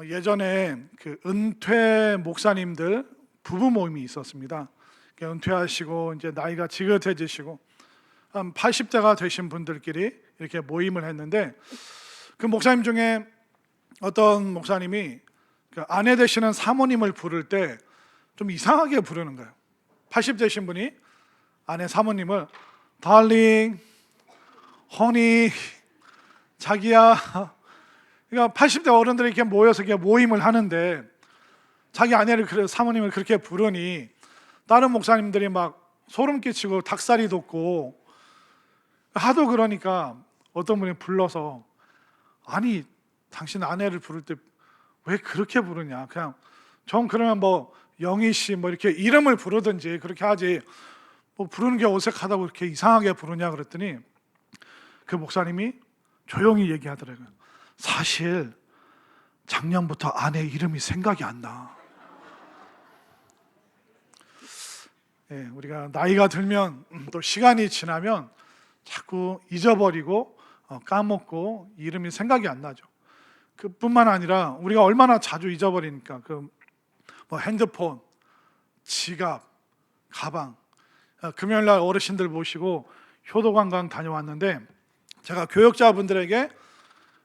예전에 그 은퇴 목사님들 부부 모임이 있었습니다. 은퇴하시고 이제 나이가 지긋해지시고 한 80대가 되신 분들끼리 이렇게 모임을 했는데, 그 목사님 중에 어떤 목사님이 그 아내 되시는 사모님을 부를 때 좀 이상하게 부르는 거예요. 80 되신 분이 아내 사모님을 달링, 허니, 자기야. 그러니까 80대 어른들이 이렇게 모여서 이렇게 모임을 하는데 자기 아내를, 사모님을 그렇게 부르니 다른 목사님들이 막 소름 끼치고 닭살이 돋고, 하도 그러니까 어떤 분이 불러서, 아니 당신 아내를 부를 때 왜 그렇게 부르냐, 그냥 전 그러면 뭐 영희 씨 뭐 이렇게 이름을 부르든지 그렇게 하지, 뭐 부르는 게 어색하다고 이렇게 이상하게 부르냐 그랬더니 그 목사님이 조용히 얘기하더라고요. 사실 작년부터 아내 이름이 생각이 안 나. 우리가 나이가 들면 또 시간이 지나면 자꾸 잊어버리고 까먹고 이름이 생각이 안 나죠. 그뿐만 아니라 우리가 얼마나 자주 잊어버리니까, 뭐 핸드폰, 지갑, 가방. 금요일날 어르신들 모시고 효도관광 다녀왔는데, 제가 교역자분들에게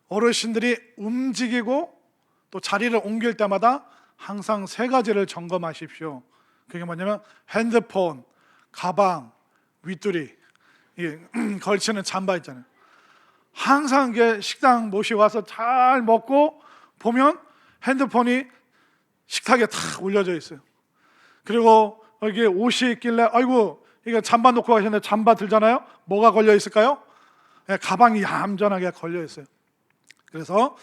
어르신들이 움직이고 또 자리를 옮길 때마다 항상 세 가지를 점검하십시오. 그게 뭐냐면 핸드폰, 가방, 윗두리, 걸치는 잠바 있잖아요. 항상 이게 식당 모시고 와서 잘 먹고 보면 핸드폰이 식탁에 탁 올려져 있어요. 그리고 여기에 옷이 있길래, 아이고 이거 잠바 놓고 가셨는데 잠바 들잖아요. 뭐가 걸려 있을까요? 가방이 얌전하게 걸려 있어요. 그래서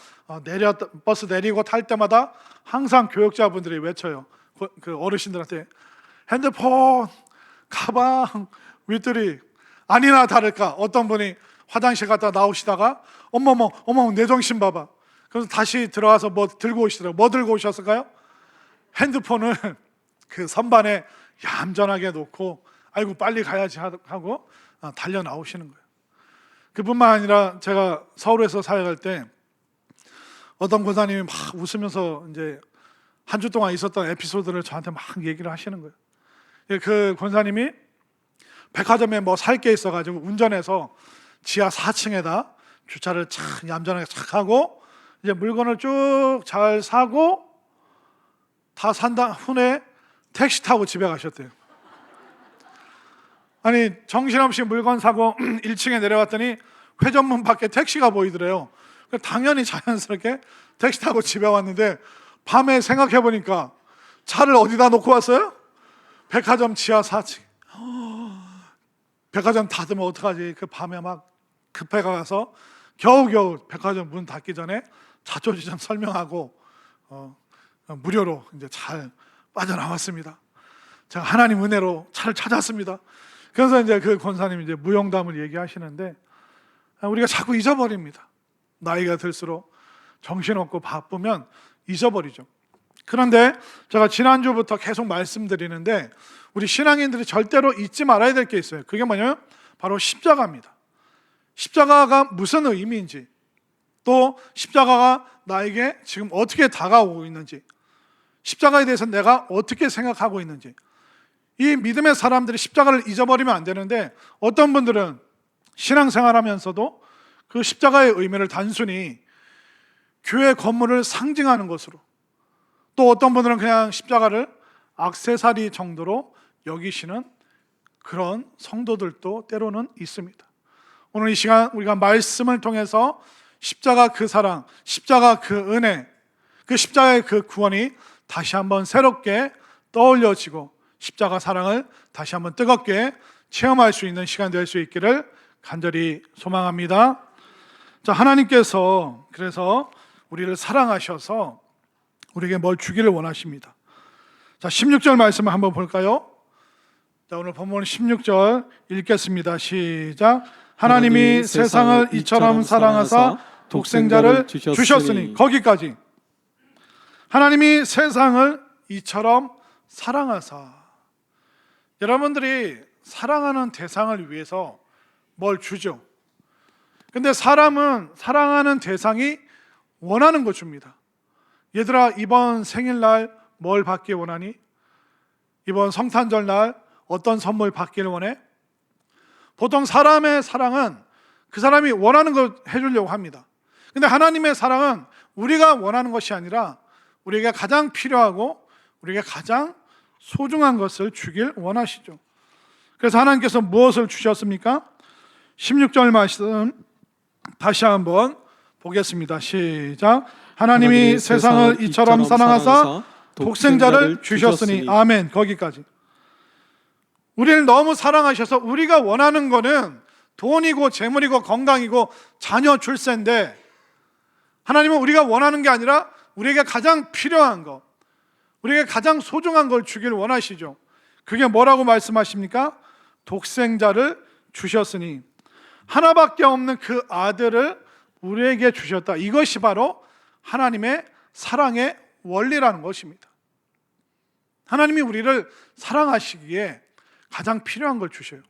버스 내리고 탈 때마다 항상 교역자분들이 외쳐요. 그 어르신들한테 핸드폰, 가방, 윗두리. 아니나 다를까 어떤 분이 화장실 갔다 나오시다가 어머머 내 정신 봐봐. 그래서 다시 들어와서 뭐 들고 오시더라고요. 뭐 들고 오셨을까요? 핸드폰을 그 선반에 얌전하게 놓고, 아이고 빨리 가야지 하고 달려 나오시는 거예요. 그뿐만 아니라 제가 서울에서 사역할 때 어떤 권사님이 막 웃으면서 이제 한 주 동안 있었던 에피소드를 저한테 막 얘기를 하시는 거예요. 그 권사님이 백화점에 뭐 살 게 있어가지고 운전해서 지하 4층에다 주차를 착 얌전하게 착 하고 이제 물건을 쭉 잘 사고 다 산 후에 택시 타고 집에 가셨대요. 아니 정신없이 물건 사고 1층에 내려왔더니 회전문 밖에 택시가 보이더래요. 당연히 자연스럽게 택시 타고 집에 왔는데, 밤에 생각해보니까 차를 어디다 놓고 왔어요? 백화점 지하 4층. 백화점 닫으면 어떡하지? 그 밤에 막 급해 가서 겨우겨우 백화점 문 닫기 전에 자초지종 설명하고 무료로 이제 잘 빠져나왔습니다. 제가 하나님 은혜로 차를 찾았습니다. 그래서 이제 그 권사님이 이제 무용담을 얘기하시는데, 우리가 자꾸 잊어버립니다. 나이가 들수록 정신없고 바쁘면 잊어버리죠. 그런데 제가 지난주부터 계속 말씀드리는데, 우리 신앙인들이 절대로 잊지 말아야 될 게 있어요. 그게 뭐냐면 바로 십자가입니다. 십자가가 무슨 의미인지, 또 십자가가 나에게 지금 어떻게 다가오고 있는지, 십자가에 대해서 내가 어떻게 생각하고 있는지. 이 믿음의 사람들이 십자가를 잊어버리면 안 되는데, 어떤 분들은 신앙생활하면서도 그 십자가의 의미를 단순히 교회 건물을 상징하는 것으로, 또 어떤 분들은 그냥 십자가를 액세서리 정도로 여기시는 그런 성도들도 때로는 있습니다. 오늘 이 시간 우리가 말씀을 통해서 십자가 그 사랑, 십자가 그 은혜, 그 십자가의 그 구원이 다시 한번 새롭게 떠올려지고 십자가 사랑을 다시 한번 뜨겁게 체험할 수 있는 시간 될 수 있기를 간절히 소망합니다. 자, 하나님께서 그래서 우리를 사랑하셔서 우리에게 뭘 주기를 원하십니다. 자, 16절 말씀을 한번 볼까요? 자, 오늘 본문 16절 읽겠습니다. 시작. 하나님이 세상을 이처럼 사랑하사 독생자를 주셨으니. 거기까지. 하나님이 세상을 이처럼 사랑하사. 여러분들이 사랑하는 대상을 위해서 뭘 주죠. 근데 사람은 사랑하는 대상이 원하는 거 줍니다. 얘들아, 이번 생일날 뭘 받기 원하니? 이번 성탄절날 어떤 선물 받기를 원해? 보통 사람의 사랑은 그 사람이 원하는 걸 해주려고 합니다. 근데 하나님의 사랑은 우리가 원하는 것이 아니라 우리에게 가장 필요하고 우리에게 가장 소중한 것을 주길 원하시죠. 그래서 하나님께서 무엇을 주셨습니까? 16절 말씀 다시 한번 보겠습니다. 시작. 하나님이 세상을 이처럼 사랑하사 독생자를 주셨으니. 아멘. 거기까지. 우리를 너무 사랑하셔서 우리가 원하는 거는 돈이고 재물이고 건강이고 자녀 출세인데, 하나님은 우리가 원하는 게 아니라 우리에게 가장 필요한 것, 우리에게 가장 소중한 걸 주길 원하시죠. 그게 뭐라고 말씀하십니까? 독생자를 주셨으니, 하나밖에 없는 그 아들을 우리에게 주셨다. 이것이 바로 하나님의 사랑의 원리라는 것입니다. 하나님이 우리를 사랑하시기에 가장 필요한 걸 주셔요.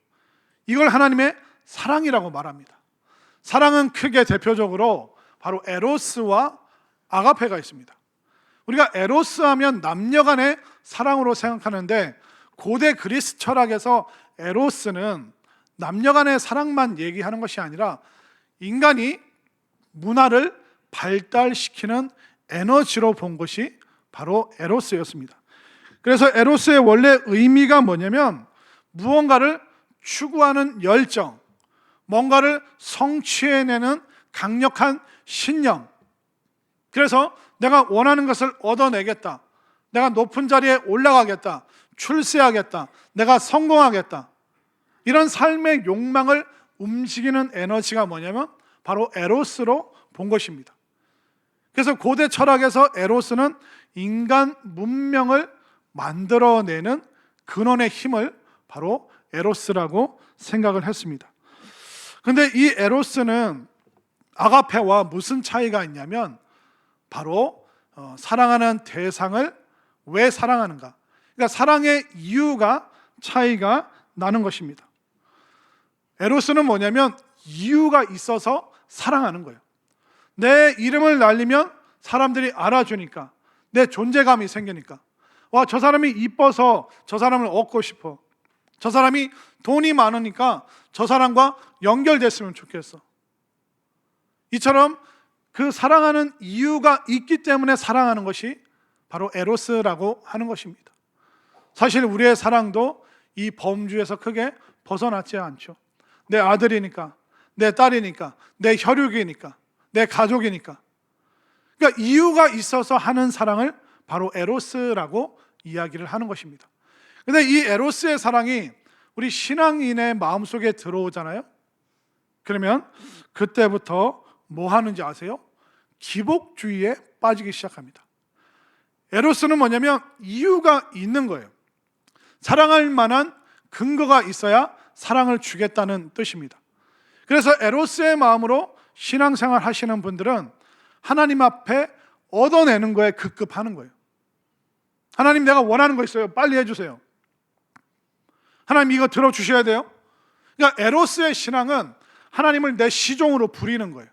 이걸 하나님의 사랑이라고 말합니다. 사랑은 크게 대표적으로 바로 에로스와 아가페가 있습니다. 우리가 에로스 하면 남녀 간의 사랑으로 생각하는데, 고대 그리스 철학에서 에로스는 남녀 간의 사랑만 얘기하는 것이 아니라 인간이 문화를 발달시키는 에너지로 본 것이 바로 에로스였습니다. 그래서 에로스의 원래 의미가 뭐냐면 무언가를 추구하는 열정, 뭔가를 성취해내는 강력한 신념. 그래서 내가 원하는 것을 얻어내겠다, 내가 높은 자리에 올라가겠다, 출세하겠다, 내가 성공하겠다, 이런 삶의 욕망을 움직이는 에너지가 뭐냐면 바로 에로스로 본 것입니다. 그래서 고대 철학에서 에로스는 인간 문명을 만들어내는 근원의 힘을 바로 에로스라고 생각을 했습니다. 그런데 이 에로스는 아가페와 무슨 차이가 있냐면 바로 사랑하는 대상을 왜 사랑하는가, 그러니까 사랑의 이유가 차이가 나는 것입니다. 에로스는 뭐냐면 이유가 있어서 사랑하는 거예요. 내 이름을 날리면 사람들이 알아주니까, 내 존재감이 생기니까, 와, 저 사람이 이뻐서 저 사람을 얻고 싶어, 저 사람이 돈이 많으니까 저 사람과 연결됐으면 좋겠어. 이처럼 그 사랑하는 이유가 있기 때문에 사랑하는 것이 바로 에로스라고 하는 것입니다. 사실 우리의 사랑도 이 범주에서 크게 벗어났지 않죠. 내 아들이니까, 내 딸이니까, 내 혈육이니까, 내 가족이니까. 그러니까 이유가 있어서 하는 사랑을 바로 에로스라고 이야기를 하는 것입니다. 그런데 이 에로스의 사랑이 우리 신앙인의 마음속에 들어오잖아요. 그러면 그때부터 뭐 하는지 아세요? 기복주의에 빠지기 시작합니다. 에로스는 뭐냐면 이유가 있는 거예요. 사랑할 만한 근거가 있어야 사랑을 주겠다는 뜻입니다. 그래서 에로스의 마음으로 신앙생활 하시는 분들은 하나님 앞에 얻어내는 거에 급급하는 거예요. 하나님, 내가 원하는 거 있어요, 빨리 해주세요. 하나님, 이거 들어주셔야 돼요. 그러니까 에로스의 신앙은 하나님을 내 시종으로 부리는 거예요.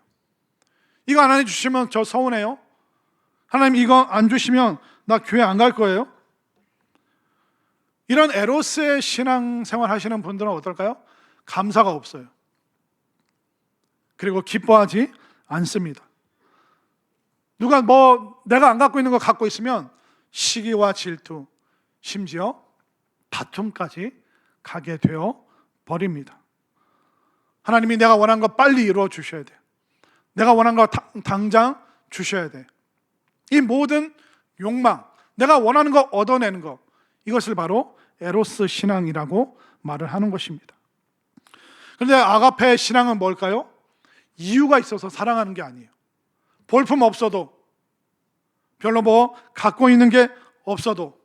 이거 안 해주시면 저 서운해요. 하나님, 이거 안 주시면 나 교회 안 갈 거예요. 이런 에로스의 신앙생활 하시는 분들은 어떨까요? 감사가 없어요. 그리고 기뻐하지 않습니다. 누가 내가 안 갖고 있는 거 갖고 있으면 시기와 질투, 심지어 다툼까지 가게 되어 버립니다. 하나님이 내가 원하는 거 빨리 이루어 주셔야 돼요. 내가 원하는 거 당장 주셔야 돼요. 이 모든 욕망, 내가 원하는 거 얻어내는 거, 이것을 바로 에로스 신앙이라고 말을 하는 것입니다. 그런데 아가페 신앙은 뭘까요? 이유가 있어서 사랑하는 게 아니에요. 볼품 없어도, 별로 갖고 있는 게 없어도,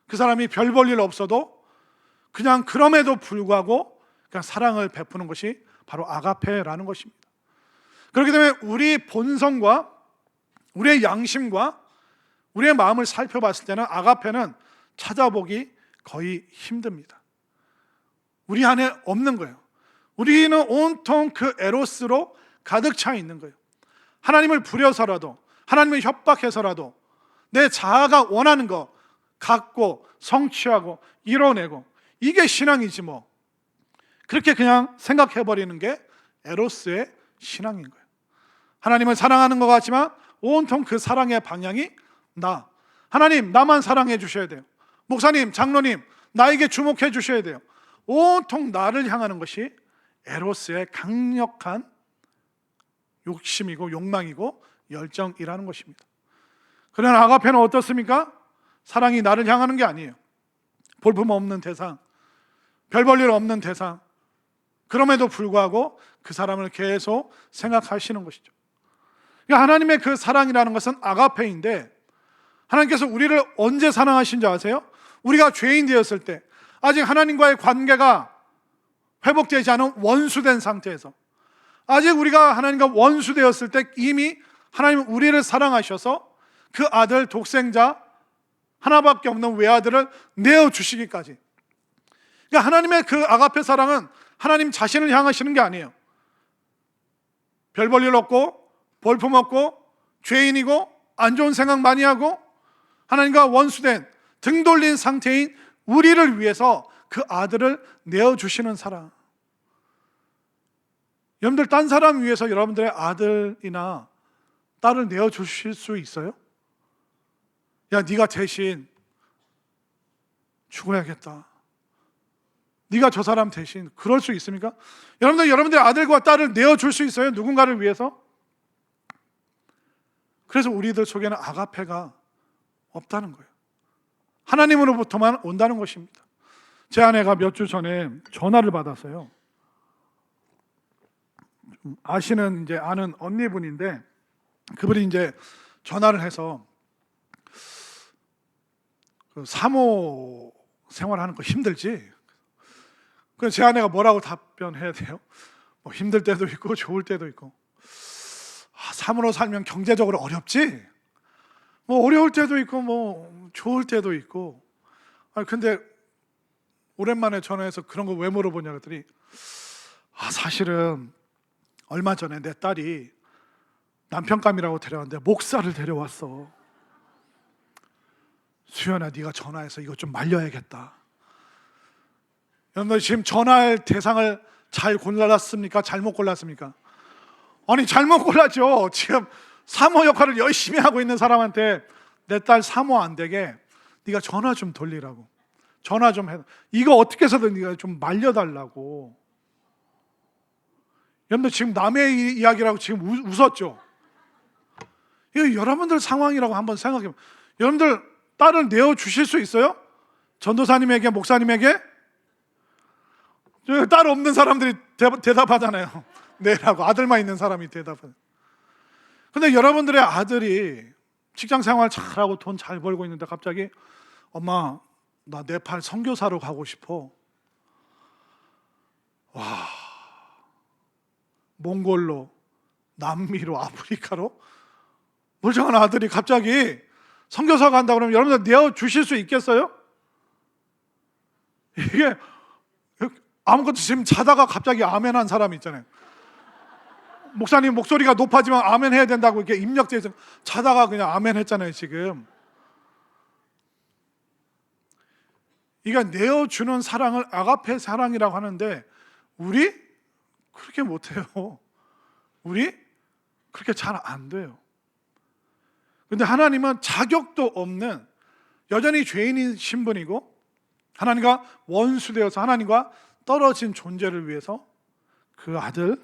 그 사람이 별 볼 일 없어도 그냥 그럼에도 불구하고 그냥 사랑을 베푸는 것이 바로 아가페라는 것입니다. 그렇기 때문에 우리 본성과 우리의 양심과 우리의 마음을 살펴봤을 때는 아가페는 찾아보기 거의 힘듭니다. 우리 안에 없는 거예요. 우리는 온통 그 에로스로 가득 차 있는 거예요. 하나님을 부려서라도, 하나님을 협박해서라도, 내 자아가 원하는 거 갖고 성취하고 이뤄내고, 이게 신앙이지 뭐. 그렇게 그냥 생각해버리는 게 에로스의 신앙인 거예요. 하나님을 사랑하는 것 같지만 온통 그 사랑의 방향이 나. 하나님 나만 사랑해 주셔야 돼요. 목사님, 장로님 나에게 주목해 주셔야 돼요. 온통 나를 향하는 것이 에로스의 강력한 욕심이고 욕망이고 열정이라는 것입니다. 그러나 아가페는 어떻습니까? 사랑이 나를 향하는 게 아니에요. 볼품없는 대상, 별 볼 일 없는 대상, 그럼에도 불구하고 그 사람을 계속 생각하시는 것이죠. 그러니까 하나님의 그 사랑이라는 것은 아가페인데, 하나님께서 우리를 언제 사랑하신 줄 아세요? 우리가 죄인 되었을 때, 아직 하나님과의 관계가 회복되지 않은 원수된 상태에서, 아직 우리가 하나님과 원수되었을 때 이미 하나님은 우리를 사랑하셔서 그 아들 독생자 하나밖에 없는 외아들을 내어주시기까지. 그러니까 하나님의 그 아가페 사랑은 하나님 자신을 향하시는 게 아니에요. 별 볼 일 없고 볼품 없고 죄인이고 안 좋은 생각 많이 하고 하나님과 원수된 등 돌린 상태인 우리를 위해서 그 아들을 내어주시는 사랑. 여러분들 딴 사람 위해서 여러분들의 아들이나 딸을 내어주실 수 있어요? 야, 네가 대신 죽어야겠다, 네가 저 사람 대신, 그럴 수 있습니까? 여러분들의 아들과 딸을 내어줄 수 있어요? 누군가를 위해서? 그래서 우리들 속에는 아가페가 없다는 거예요. 하나님으로부터만 온다는 것입니다. 제 아내가 몇 주 전에 전화를 받았어요. 아시는 이제 아는 언니분인데, 그분이 이제 전화를 해서 그 사모 생활하는 거 힘들지? 그래서 제 아내가 뭐라고 답변해야 돼요? 뭐 힘들 때도 있고 좋을 때도 있고. 사모로 살면 경제적으로 어렵지? 뭐 어려울 때도 있고 뭐 좋을 때도 있고. 근데 오랜만에 전화해서 그런 거 왜 물어보냐 그랬더니, 사실은 얼마 전에 내 딸이 남편감이라고 데려왔는데 목사를 데려왔어. 수연아, 네가 전화해서 이거 좀 말려야겠다. 여러분들 지금 전화할 대상을 잘 골랐습니까? 잘못 골랐습니까? 아니, 잘못 골랐죠. 지금 사모 역할을 열심히 하고 있는 사람한테 내 딸 사모 안 되게 네가 전화 좀 돌리라고, 전화 좀 해, 이거 어떻게 해서든 네가 좀 말려달라고. 여러분들 지금 남의 이야기라고 지금 웃었죠? 이거 여러분들 상황이라고 한번 생각해보세요. 여러분들 딸을 내어주실 수 있어요? 전도사님에게, 목사님에게? 딸 없는 사람들이 대답하잖아요. 네라고. 아들만 있는 사람이 대답해요. 근데 여러분들의 아들이 직장 생활 잘하고 돈 잘 벌고 있는데 갑자기, 엄마 나 네팔 선교사로 가고 싶어. 와, 몽골로, 남미로, 아프리카로 멀쩡한 아들이 갑자기 선교사 간다 그러면 여러분들 내어주실 수 있겠어요? 이게 아무것도, 지금 자다가 갑자기 아멘 한 사람 있잖아요. 목사님 목소리가 높아지면 아멘 해야 된다고 이렇게 입력돼서 자다가 그냥 아멘 했잖아요. 지금 이게 내어주는 사랑을 아가페 사랑이라고 하는데, 우리 그렇게 못해요. 우리 그렇게 잘 안 돼요. 근데 하나님은 자격도 없는 여전히 죄인인 신분이고 하나님과 원수되어서 하나님과 떨어진 존재를 위해서 그 아들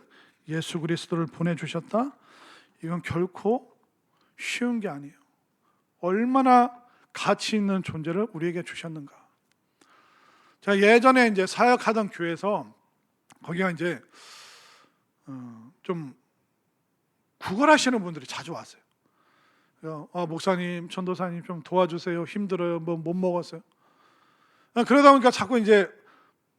예수 그리스도를 보내주셨다. 이건 결코 쉬운 게 아니에요. 얼마나 가치 있는 존재를 우리에게 주셨는가. 제가 예전에 이제 사역하던 교회에서 거기가 이제 좀 구걸하시는 분들이 자주 왔어요. 목사님, 전도사님 좀 도와주세요. 힘들어요. 뭐 못 먹었어요. 그러다 보니까 자꾸 이제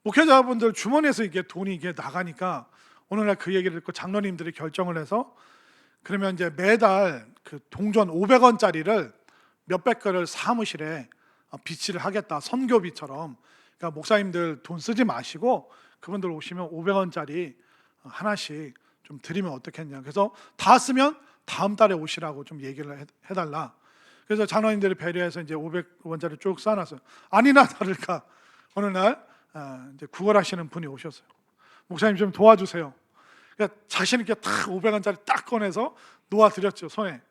목회자분들 주머니에서 이게 돈이 이게 나가니까 오늘날 그 얘기를 듣고 장로님들이 결정을 해서, 그러면 이제 매달 그 동전 500원짜리를 몇백 개를 사무실에 비치를 하겠다. 선교비처럼. 그러니까 목사님들 돈 쓰지 마시고 그분들 오시면 500원짜리 하나씩 좀 드리면 어떻겠냐. 그래서 다 쓰면 다음 달에 오시라고 좀 얘기를 해달라. 그래서 장로님들이 배려해서 이제 500원짜리 쭉 쌓아놨어요. 아니나 다를까 어느 날 이제 구걸하시는 분이 오셨어요. 목사님 좀 도와주세요. 그러니까 자신 있게 딱 500원짜리 딱 꺼내서 놓아드렸죠, 손에.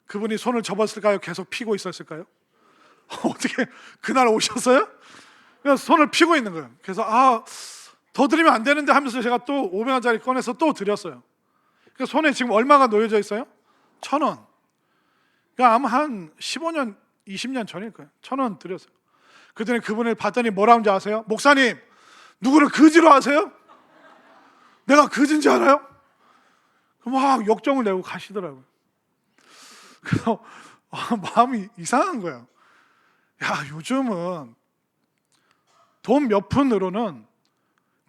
그분이 손을 접었을까요? 계속 피고 있었을까요? 어떻게 그날 오셨어요? 그냥 손을 피고 있는 거예요. 그래서 더 드리면 안 되는데 하면서 제가 또 500원짜리 꺼내서 또 드렸어요. 그러니까 손에 지금 얼마가 놓여져 있어요? 1,000원. 그러니까 아마 한 15년, 20년 전일 거예요. 1,000원 드렸어요. 그랬더니 그분을 봤더니 뭐라고 하는지 아세요? 목사님, 누구를 거지로 하세요? 내가 거지인지 알아요? 막 역정을 내고 가시더라고요. 그래서 마음이 이상한 거예요. 야, 요즘은 돈 몇 푼으로는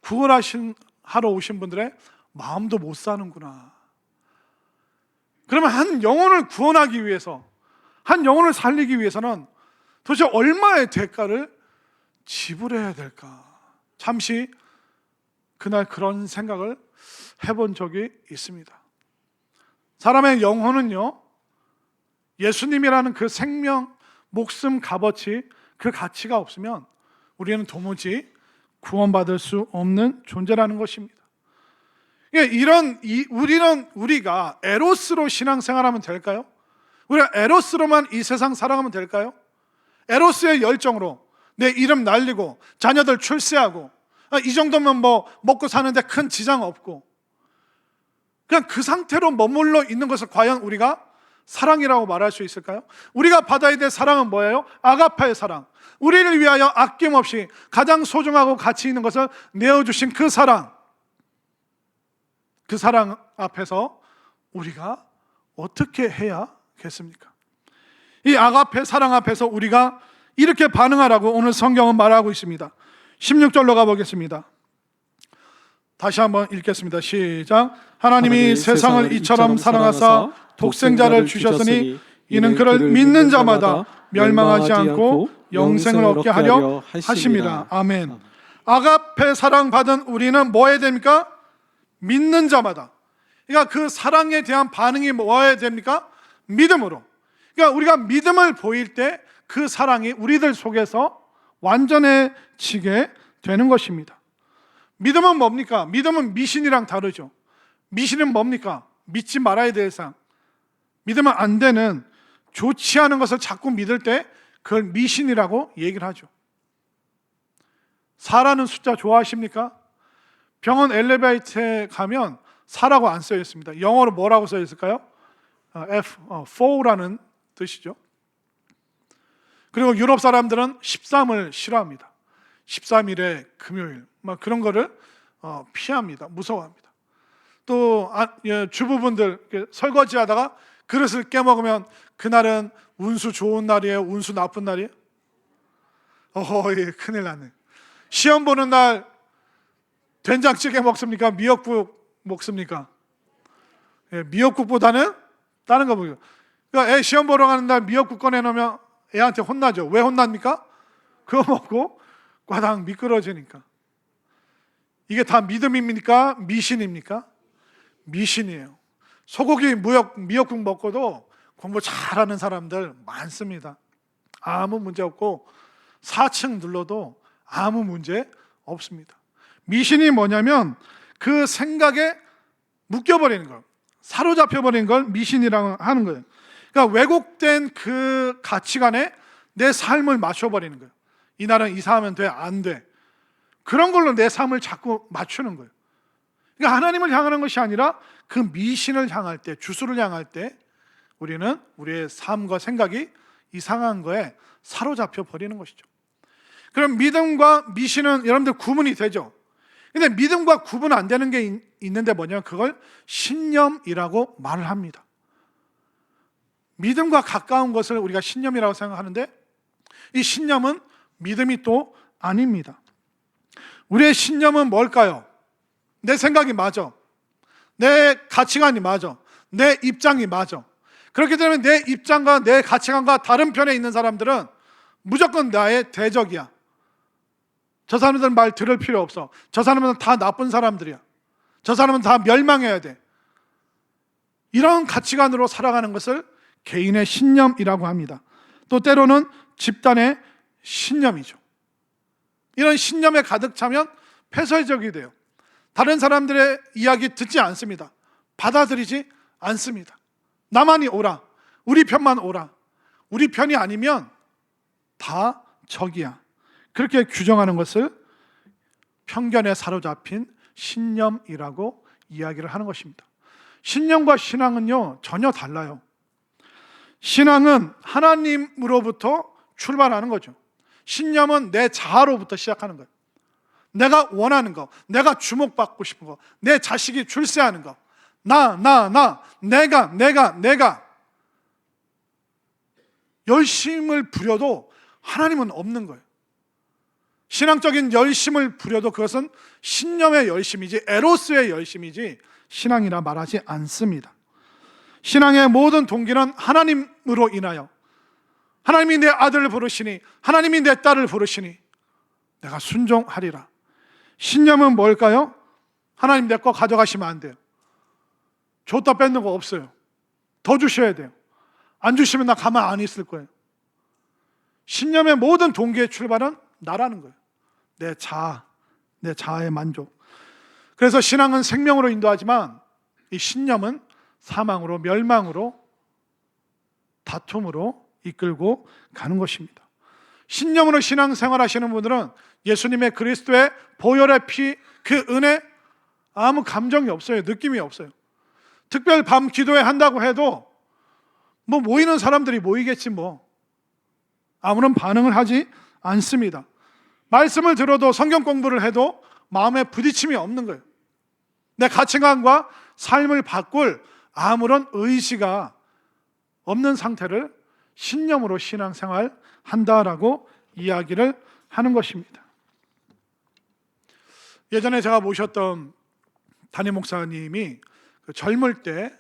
구걸하러 오신 분들의 마음도 못 사는구나. 그러면 한 영혼을 구원하기 위해서, 한 영혼을 살리기 위해서는 도대체 얼마의 대가를 지불해야 될까? 잠시 그날 그런 생각을 해본 적이 있습니다. 사람의 영혼은요, 예수님이라는 그 생명, 목숨, 값어치, 그 가치가 없으면 우리는 도무지 구원받을 수 없는 존재라는 것입니다. 우리가 에로스로 신앙생활하면 될까요? 우리가 에로스로만 이 세상 살아가면 될까요? 에로스의 열정으로 내 이름 날리고 자녀들 출세하고 이 정도면 뭐 먹고 사는데 큰 지장 없고 그냥 그 상태로 머물러 있는 것을 과연 우리가 사랑이라고 말할 수 있을까요? 우리가 받아야 될 사랑은 뭐예요? 아가페의 사랑. 우리를 위하여 아낌없이 가장 소중하고 가치 있는 것을 내어주신 그 사랑. 그 사랑 앞에서 우리가 어떻게 해야겠습니까? 이 아가페 사랑 앞에서 우리가 이렇게 반응하라고 오늘 성경은 말하고 있습니다. 16절로 가보겠습니다. 다시 한번 읽겠습니다. 시작. 하나님이 세상을 이처럼 사랑하사 독생자를 주셨으니 이는 그를 믿는 자마다 멸망하지 않고 영생을 얻게 하려 하심이라. 아멘. 아가페 사랑 받은 우리는 뭐 해야 됩니까? 믿는 자마다. 그러니까 그 사랑에 대한 반응이 뭐 해야 됩니까? 믿음으로. 그러니까 우리가 믿음을 보일 때 그 사랑이 우리들 속에서 완전해지게 되는 것입니다. 믿음은 뭡니까? 믿음은 미신이랑 다르죠. 미신은 뭡니까? 믿지 말아야 될 상. 믿으면 안 되는, 좋지 않은 것을 자꾸 믿을 때 그걸 미신이라고 얘기를 하죠. 4라는 숫자 좋아하십니까? 병원 엘리베이터에 가면 4라고 안 써 있습니다. 영어로 뭐라고 써 있을까요? F4라는 뜻이죠. 그리고 유럽 사람들은 13을 싫어합니다. 13일에 금요일 막 그런 거를 피합니다. 무서워합니다. 또 주부분들 설거지하다가 그릇을 깨먹으면 그날은 운수 좋은 날이에요? 운수 나쁜 날이에요? 예, 큰일 났네. 시험 보는 날 된장찌개 먹습니까? 미역국 먹습니까? 예, 미역국보다는 다른 거 먹어요. 그러니까 애 시험 보러 가는 날 미역국 꺼내놓으면 애한테 혼나죠. 왜 혼납니까? 그거 먹고 과당 미끄러지니까. 이게 다 믿음입니까? 미신입니까? 미신이에요. 소고기 미역국 먹고도 공부 잘하는 사람들 많습니다. 아무 문제 없고 4층 눌러도 아무 문제 없습니다. 미신이 뭐냐면 그 생각에 묶여버리는 걸, 사로잡혀버리는 걸 미신이라고 하는 거예요. 그러니까 왜곡된 그 가치관에 내 삶을 맞춰버리는 거예요. 이날은 이사하면 돼, 안 돼. 그런 걸로 내 삶을 자꾸 맞추는 거예요. 그러니까 하나님을 향하는 것이 아니라 그 미신을 향할 때, 주술을 향할 때 우리는 우리의 삶과 생각이 이상한 거에 사로잡혀 버리는 것이죠. 그럼 믿음과 미신은 여러분들 구분이 되죠. 근데 믿음과 구분 안 되는 게 있는데 뭐냐면 그걸 신념이라고 말을 합니다. 믿음과 가까운 것을 우리가 신념이라고 생각하는데 이 신념은 믿음이 또 아닙니다. 우리의 신념은 뭘까요? 내 생각이 맞아. 내 가치관이 맞아. 내 입장이 맞아. 그렇기 때문에 내 입장과 내 가치관과 다른 편에 있는 사람들은 무조건 나의 대적이야. 저 사람들은 말 들을 필요 없어. 저 사람은 다 나쁜 사람들이야. 저 사람은 다 멸망해야 돼. 이런 가치관으로 살아가는 것을 개인의 신념이라고 합니다. 또 때로는 집단의 신념이죠. 이런 신념에 가득 차면 폐쇄적이 돼요. 다른 사람들의 이야기 듣지 않습니다. 받아들이지 않습니다. 나만이 옳아, 우리 편만 옳아, 우리 편이 아니면 다 적이야. 그렇게 규정하는 것을 편견에 사로잡힌 신념이라고 이야기를 하는 것입니다. 신념과 신앙은요, 전혀 달라요. 신앙은 하나님으로부터 출발하는 거죠. 신념은 내 자아로부터 시작하는 거예요. 내가 원하는 거, 내가 주목받고 싶은 거, 내 자식이 출세하는 거, 내가 열심을 부려도 하나님은 없는 거예요. 신앙적인 열심을 부려도 그것은 신념의 열심이지 에로스의 열심이지 신앙이라 말하지 않습니다. 신앙의 모든 동기는 하나님으로 인하여, 하나님이 내 아들을 부르시니, 하나님이 내 딸을 부르시니 내가 순종하리라. 신념은 뭘까요? 하나님 내 거 가져가시면 안 돼요. 줬다 뺏는 거 없어요. 더 주셔야 돼요. 안 주시면 나 가만 안 있을 거예요. 신념의 모든 동기의 출발은 나라는 거예요. 내 자아의 만족. 그래서 신앙은 생명으로 인도하지만 이 신념은 사망으로, 멸망으로, 다툼으로 이끌고 가는 것입니다. 신념으로 신앙생활 하시는 분들은 예수님의 그리스도의 보혈의 피, 그 은혜 아무 감정이 없어요. 느낌이 없어요. 특별 밤 기도회 한다고 해도 뭐 모이는 사람들이 모이겠지 뭐 아무런 반응을 하지 않습니다. 말씀을 들어도 성경 공부를 해도 마음에 부딪힘이 없는 거예요. 내 가치관과 삶을 바꿀 아무런 의지가 없는 상태를 신념으로 신앙생활 한다라고 이야기를 하는 것입니다. 예전에 제가 모셨던 담임 목사님이 젊을 때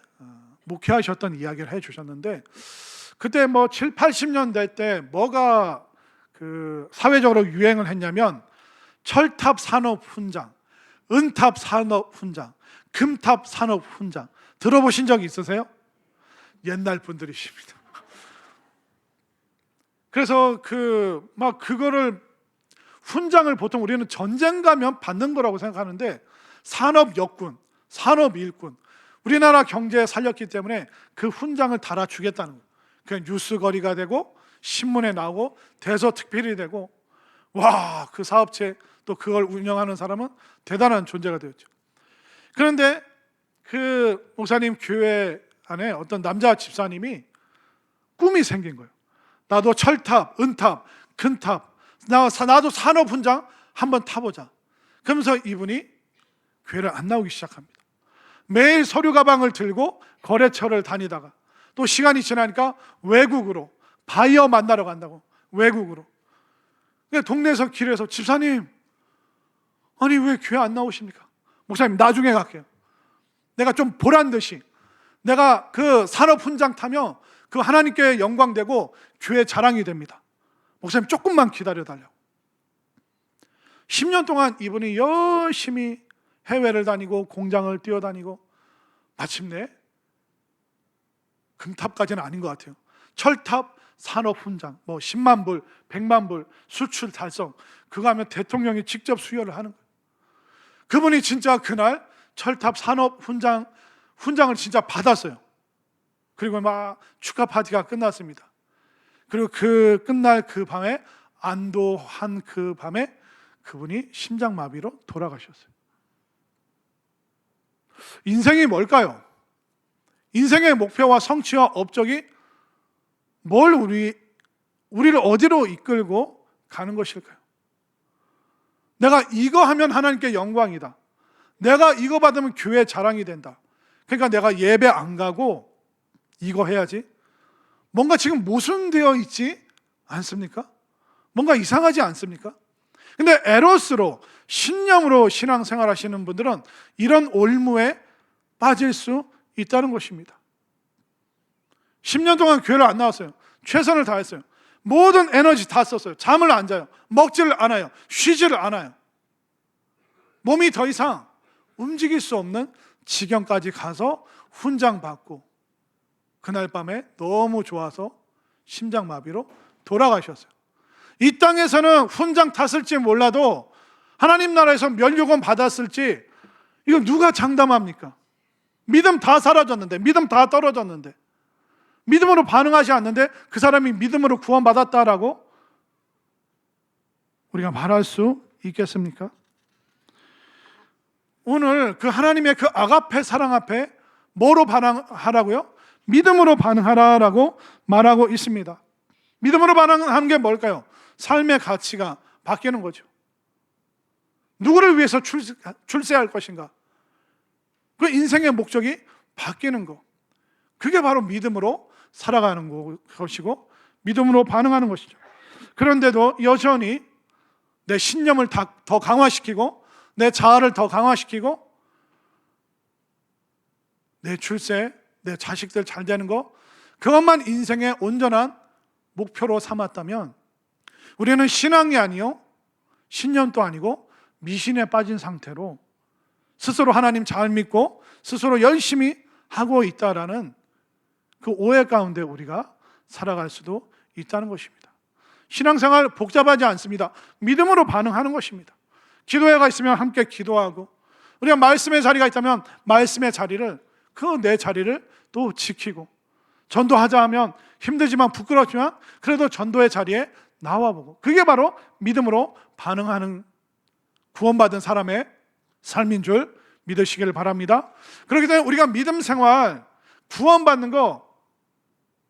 목회하셨던 이야기를 해주셨는데, 그때 뭐 7, 80년대 때 뭐가 사회적으로 유행을 했냐면 철탑 산업 훈장, 은탑 산업 훈장, 금탑 산업 훈장 들어보신 적이 있으세요? 옛날 분들이십니다. 그래서 그거를 훈장을 보통 우리는 전쟁 가면 받는 거라고 생각하는데 산업 역군, 산업 일군, 우리나라 경제에 살렸기 때문에 그 훈장을 달아주겠다는 거예요. 그냥 뉴스거리가 되고 신문에 나오고 대서특필이 되고, 와, 그 사업체 또 그걸 운영하는 사람은 대단한 존재가 되었죠. 그런데 그 목사님 교회 안에 어떤 남자 집사님이 꿈이 생긴 거예요. 나도 철탑, 은탑, 금탑, 나도 산업 훈장 한번 타보자. 그러면서 이분이 교회를 안 나오기 시작합니다. 매일 서류 가방을 들고 거래처를 다니다가 또 시간이 지나니까 외국으로 바이어 만나러 간다고, 외국으로. 동네에서 길에서 집사님, 아니 왜 교회 안 나오십니까? 목사님 나중에 갈게요. 내가 좀 보란 듯이 내가 그 산업 훈장 타면 그 하나님께 영광되고 교회 자랑이 됩니다. 목사님 조금만 기다려달라고. 10년 동안 이분이 열심히 해외를 다니고 공장을 뛰어다니고 마침내 금탑까지는 아닌 것 같아요. 철탑 산업 훈장, 뭐 10만 불, 100만 불 수출 달성, 그거 하면 대통령이 직접 수여를 하는 거예요. 그분이 진짜 그날 철탑 산업 훈장을 진짜 받았어요. 그리고 막 축하 파티가 끝났습니다. 그리고 끝날 그 밤에, 안도한 그 밤에 그분이 심장마비로 돌아가셨어요. 인생이 뭘까요? 인생의 목표와 성취와 업적이 우리를 어디로 이끌고 가는 것일까요? 내가 이거 하면 하나님께 영광이다. 내가 이거 받으면 교회 자랑이 된다. 그러니까 내가 예배 안 가고 이거 해야지. 뭔가 지금 모순되어 있지 않습니까? 뭔가 이상하지 않습니까? 근데 에로스로, 신념으로 신앙생활 하시는 분들은 이런 올무에 빠질 수 있다는 것입니다. 10년 동안 교회를 안 나왔어요. 최선을 다했어요. 모든 에너지 다 썼어요. 잠을 안 자요. 먹지를 않아요. 쉬지를 않아요. 몸이 더 이상 움직일 수 없는 지경까지 가서 훈장 받고, 그날 밤에 너무 좋아서 심장마비로 돌아가셨어요. 이 땅에서는 훈장 탔을지 몰라도 하나님 나라에서 면류관 받았을지 이거 누가 장담합니까? 믿음 다 사라졌는데, 믿음 다 떨어졌는데, 믿음으로 반응하지 않는데 그 사람이 믿음으로 구원받았다라고 우리가 말할 수 있겠습니까? 오늘 그 하나님의 그 아가페 사랑 앞에 뭐로 반응하라고요? 믿음으로 반응하라라고 말하고 있습니다. 믿음으로 반응하는 게 뭘까요? 삶의 가치가 바뀌는 거죠. 누구를 위해서 출세할 것인가? 그 인생의 목적이 바뀌는 거. 그게 바로 믿음으로 살아가는 것이고 믿음으로 반응하는 것이죠. 그런데도 여전히 내 신념을 더 강화시키고 내 자아를 더 강화시키고 내 출세, 내 자식들 잘 되는 거, 그것만 인생의 온전한 목표로 삼았다면 우리는 신앙이 아니요 신념도 아니고 미신에 빠진 상태로 스스로 하나님 잘 믿고 스스로 열심히 하고 있다라는 그 오해 가운데 우리가 살아갈 수도 있다는 것입니다. 신앙생활 복잡하지 않습니다. 믿음으로 반응하는 것입니다. 기도회가 있으면 함께 기도하고, 우리가 말씀의 자리가 있다면 말씀의 자리를, 그 내 자리를 또 지키고, 전도하자 하면 힘들지만 부끄럽지만 그래도 전도의 자리에 나와보고, 그게 바로 믿음으로 반응하는 구원받은 사람의 삶인 줄 믿으시길 바랍니다. 그렇기 때문에 우리가 믿음 생활, 구원받는 거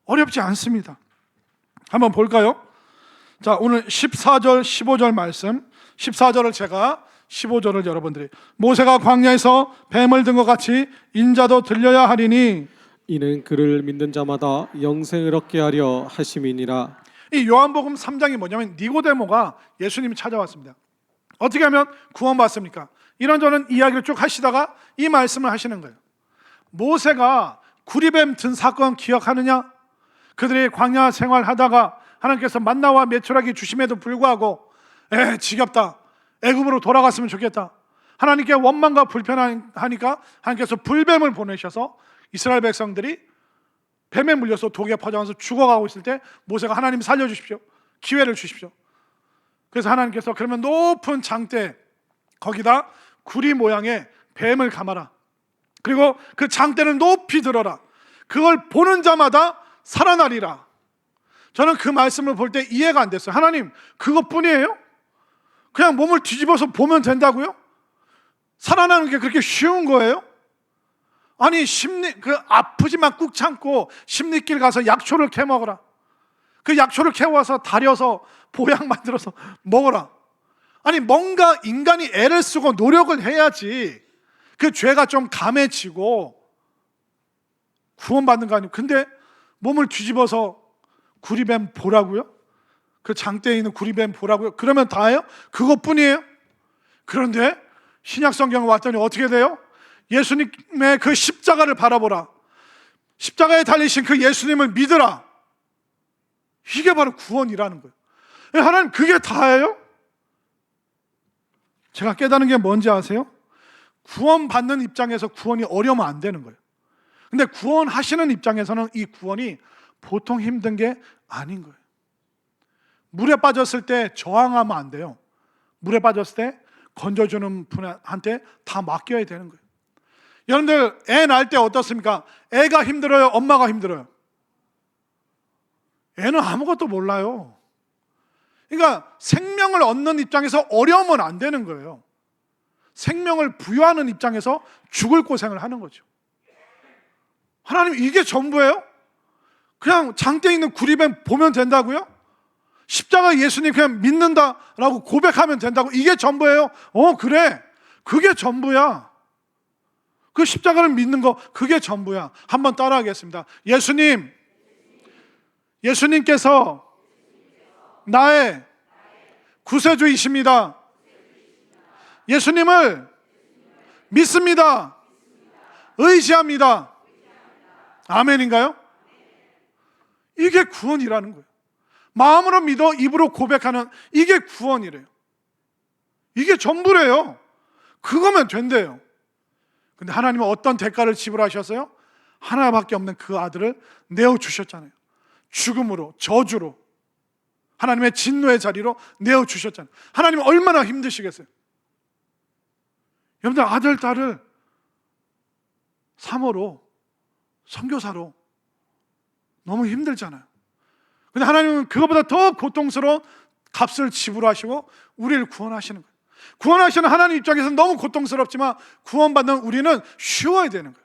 어렵지 않습니다. 한번 볼까요? 자, 오늘 14절 15절 말씀, 14절을 제가, 15절을 여러분들이, 모세가 광야에서 뱀을 든 것 같이 인자도 들려야 하리니 이는 그를 믿는 자마다 영생을 얻게 하려 하심이니라. 이 요한복음 3장이 뭐냐면 니고데모가 예수님이 찾아왔습니다. 어떻게 하면 구원받습니까? 이런저런 이야기를 쭉 하시다가 이 말씀을 하시는 거예요. 모세가 구리뱀 든 사건 기억하느냐? 그들이 광야 생활하다가 하나님께서 만나와 메추라기 주심에도 불구하고 지겹다, 애굽으로 돌아갔으면 좋겠다, 하나님께 원망과 불편하니까 하나님께서 불뱀을 보내셔서 이스라엘 백성들이 뱀에 물려서 독에 퍼져가면서 죽어가고 있을 때 모세가 하나님 살려주십시오, 기회를 주십시오. 그래서 하나님께서 그러면 높은 장대 거기다 구리 모양의 뱀을 감아라, 그리고 그 장대를 높이 들어라, 그걸 보는 자마다 살아나리라. 저는 그 말씀을 볼 때 이해가 안 됐어요. 하나님, 그것뿐이에요? 그냥 몸을 뒤집어서 보면 된다고요? 살아나는 게 그렇게 쉬운 거예요? 아니, 아프지만 꾹 참고 십리길 가서 약초를 캐 먹어라. 그 약초를 캐와서 다려서 보약 만들어서 먹어라. 아니, 뭔가 인간이 애를 쓰고 노력을 해야지 그 죄가 좀 감해지고 구원받는 거 아니에요? 근데 몸을 뒤집어서 구리뱀 보라고요? 그 장대에 있는 구리뱀 보라고요? 그러면 다예요? 그것뿐이에요? 그런데 신약 성경에 왔더니 어떻게 돼요? 예수님의 그 십자가를 바라보라, 십자가에 달리신 그 예수님을 믿으라. 이게 바로 구원이라는 거예요. 하나님, 그게 다예요? 제가 깨닫는 게 뭔지 아세요? 구원받는 입장에서 구원이 어려우면 안 되는 거예요. 근데 구원하시는 입장에서는 이 구원이 보통 힘든 게 아닌 거예요. 물에 빠졌을 때 저항하면 안 돼요. 물에 빠졌을 때 건져주는 분한테 다 맡겨야 되는 거예요. 여러분들, 애 낳을 때 어떻습니까? 애가 힘들어요? 엄마가 힘들어요? 애는 아무것도 몰라요. 그러니까 생명을 얻는 입장에서 어려우면 안 되는 거예요. 생명을 부여하는 입장에서 죽을 고생을 하는 거죠. 하나님, 이게 전부예요? 그냥 장대에 있는 구리뱀 보면 된다고요? 십자가 예수님 그냥 믿는다라고 고백하면 된다고? 이게 전부예요? 그래, 그게 전부야. 그 십자가를 믿는 거, 그게 전부야. 한번 따라하겠습니다. 예수님께서 나의 구세주이십니다. 예수님을 믿습니다. 의지합니다. 아멘인가요? 이게 구원이라는 거예요. 마음으로 믿어 입으로 고백하는, 이게 구원이래요. 이게 전부래요. 그거면 된대요. 근데 하나님은 어떤 대가를 지불하셨어요? 하나밖에 없는 그 아들을 내어주셨잖아요. 죽음으로, 저주로, 하나님의 진노의 자리로 내어주셨잖아요. 하나님 얼마나 힘드시겠어요. 여러분들 아들, 딸을 사모로, 선교사로 너무 힘들잖아요. 근데 하나님은 그거보다 더 고통스러운 값을 지불하시고 우리를 구원하시는 거예요. 구원하시는 하나님 입장에서는 너무 고통스럽지만 구원받는 우리는 쉬워야 되는 거예요.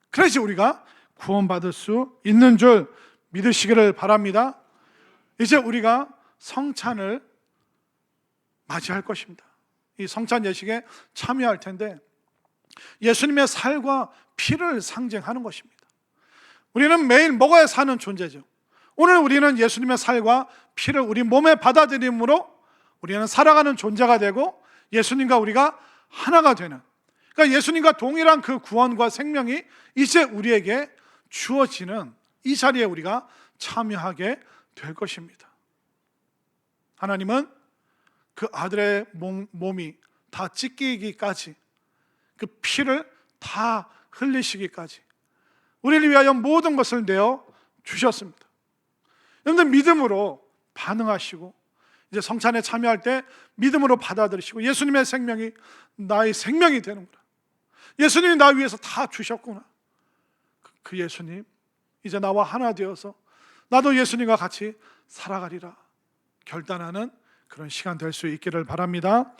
그래서 우리가 구원받을 수 있는 줄 믿으시기를 바랍니다. 이제 우리가 성찬을 맞이할 것입니다. 이 성찬 예식에 참여할 텐데 예수님의 살과 피를 상징하는 것입니다. 우리는 매일 먹어야 사는 존재죠. 오늘 우리는 예수님의 살과 피를 우리 몸에 받아들임으로 우리는 살아가는 존재가 되고 예수님과 우리가 하나가 되는, 그러니까 예수님과 동일한 그 구원과 생명이 이제 우리에게 주어지는 이 자리에 우리가 참여하게 될 것입니다. 하나님은 그 아들의 몸이 다 찢기기까지, 그 피를 다 흘리시기까지 우리를 위하여 모든 것을 내어 주셨습니다. 여러분들 믿음으로 반응하시고 이제 성찬에 참여할 때 믿음으로 받아들이시고 예수님의 생명이 나의 생명이 되는구나, 예수님이 나 위해서 다 주셨구나, 그 예수님 이제 나와 하나 되어서 나도 예수님과 같이 살아가리라 결단하는 그런 시간 될 수 있기를 바랍니다.